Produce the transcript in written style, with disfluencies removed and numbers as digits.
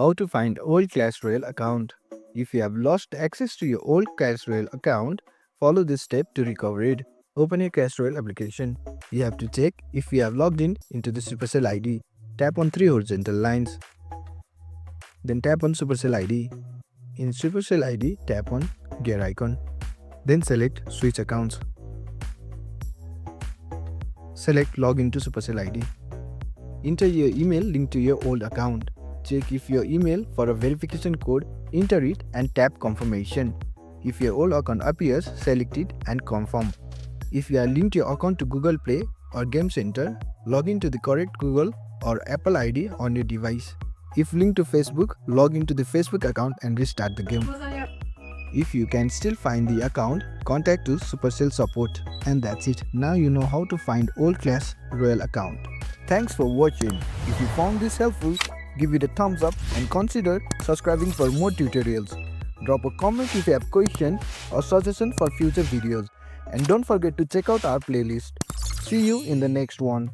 How to find old Clash Royale account. If you have lost access to your old Clash Royale account, follow this step to recover it. Open your Clash Royale application. You have to check if you have logged in into the Supercell ID. Tap on three horizontal lines. Then tap on Supercell ID. In Supercell ID, tap on gear icon. Then select switch accounts. Select login to Supercell ID. Enter your email linked to your old account. Check if your email for a verification code, enter it and tap confirmation. If your old account appears, select it and confirm. If you are linked your account to Google Play or Game Center, log in to the correct Google or Apple ID on your device. If linked to Facebook, log into the Facebook account and restart the game. If you can still find the account, contact to Supercell support. And that's it. Now you know how to find old Clash Royale account. Thanks for watching. If you found this helpful, give it a thumbs up and consider subscribing for more tutorials. Drop a comment if you have question or suggestion for future videos. And don't forget to check out our playlist. See you in the next one.